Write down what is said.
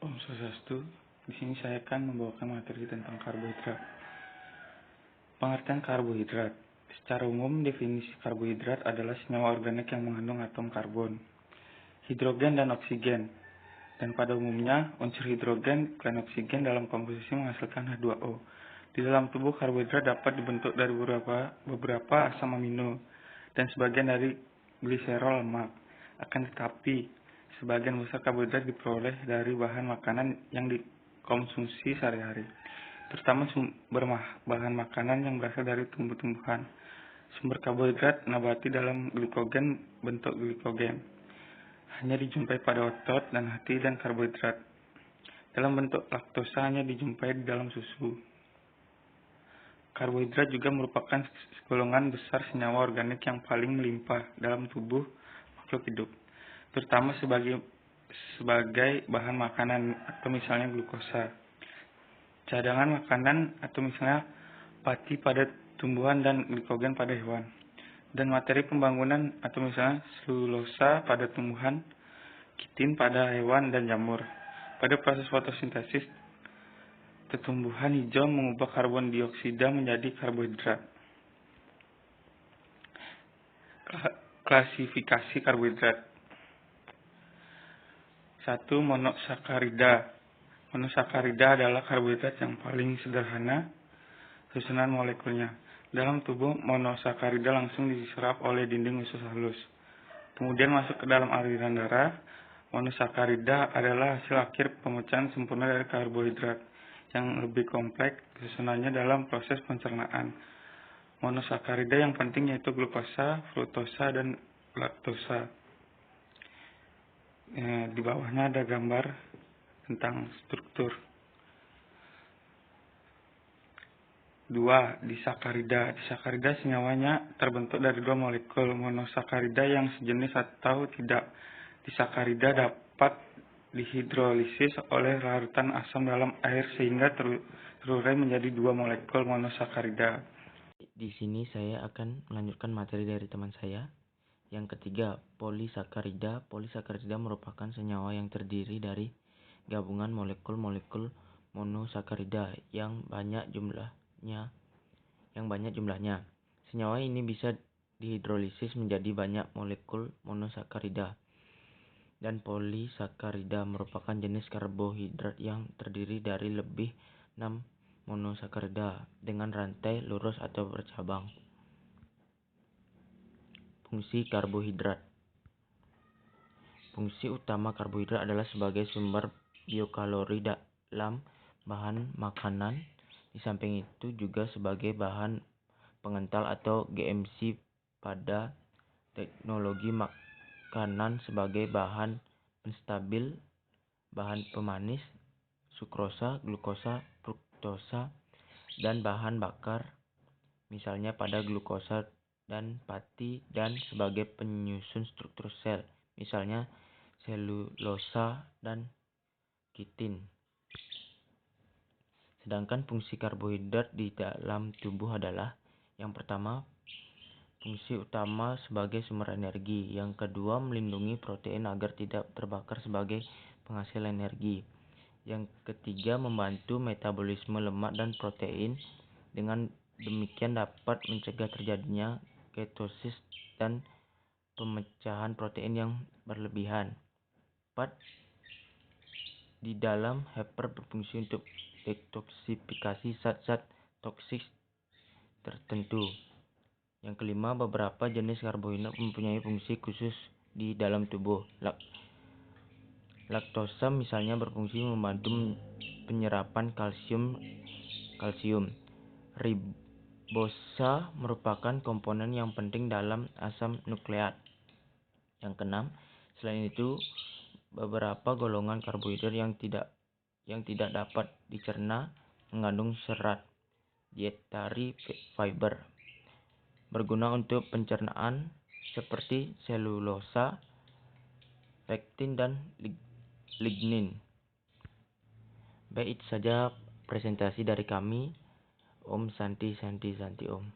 Om Swastiastu. Di sini saya akan membawakan materi tentang karbohidrat. Pengertian karbohidrat. Secara umum, definisi karbohidrat adalah senyawa organik yang mengandung atom karbon, hidrogen, dan oksigen. Dan pada umumnya, unsur hidrogen dan oksigen dalam komposisi menghasilkan H2O. Di dalam tubuh, karbohidrat dapat dibentuk dari beberapa asam amino dan sebagian dari gliserol lemak. Akan tetapi, sebagian besar karbohidrat diperoleh dari bahan makanan yang dikonsumsi sehari-hari, terutama sumber bahan makanan yang berasal dari tumbuh-tumbuhan. Sumber karbohidrat nabati dalam glikogen bentuk glikogen hanya dijumpai pada otot dan hati, dan karbohidrat dalam bentuk laktosa hanya dijumpai di dalam susu. Karbohidrat juga merupakan golongan besar senyawa organik yang paling melimpah dalam tubuh makhluk hidup, terutama sebagai bahan makanan atau misalnya glukosa, cadangan makanan atau misalnya pati pada tumbuhan dan glikogen pada hewan, dan materi pembangunan atau misalnya selulosa pada tumbuhan, kitin pada hewan dan jamur. Pada proses fotosintesis, tumbuhan hijau mengubah karbon dioksida menjadi karbohidrat. Klasifikasi karbohidrat. 1. Monosakarida. Monosakarida adalah karbohidrat yang paling sederhana susunan molekulnya. Dalam tubuh, monosakarida langsung diserap oleh dinding usus halus, kemudian masuk ke dalam aliran darah. Monosakarida adalah hasil akhir pemecahan sempurna dari karbohidrat yang lebih kompleks susunannya dalam proses pencernaan. Monosakarida yang penting yaitu glukosa, fruktosa, dan laktosa. Di bawahnya ada gambar tentang struktur. 2. Disakarida. Disakarida senyawanya terbentuk dari dua molekul monosakarida yang sejenis atau tidak. Disakarida dapat dihidrolisis oleh larutan asam dalam air sehingga terurai menjadi dua molekul monosakarida. Di sini saya akan melanjutkan materi dari teman saya. Yang ketiga, polisakarida. Polisakarida merupakan senyawa yang terdiri dari gabungan molekul-molekul monosakarida yang banyak jumlahnya. Senyawa ini bisa dihidrolisis menjadi banyak molekul monosakarida. Dan polisakarida merupakan jenis karbohidrat yang terdiri dari lebih 6 monosakarida dengan rantai lurus atau bercabang. Fungsi karbohidrat. Fungsi utama karbohidrat adalah sebagai sumber biokalori dalam bahan makanan. Di samping itu juga sebagai bahan pengental atau GMC pada teknologi makanan sebagai bahan penstabil, bahan pemanis, sukrosa, glukosa, fruktosa, dan bahan bakar, misalnya pada glukosa dan pati, dan sebagai penyusun struktur sel, misalnya selulosa dan kitin. Sedangkan fungsi karbohidrat di dalam tubuh adalah: yang pertama, fungsi utama sebagai sumber energi. Yang kedua, melindungi protein agar tidak terbakar sebagai penghasil energi. Yang ketiga, membantu metabolisme lemak dan protein. Dengan demikian dapat mencegah terjadinya ketosis dan pemecahan protein yang berlebihan. 4. Di dalam hepar berfungsi untuk detoksifikasi zat-zat toksik tertentu. Yang kelima, beberapa jenis karbohidrat mempunyai fungsi khusus di dalam tubuh. Laktosa misalnya berfungsi membantu penyerapan kalsium. Ribosa merupakan komponen yang penting dalam asam nukleat. Yang keenam, selain itu, beberapa golongan karbohidrat yang tidak dapat dicerna mengandung serat, dietary fiber, berguna untuk pencernaan seperti selulosa, pektin, dan lignin. Baik, itu saja presentasi dari kami. Om Santi Santi Santi Om.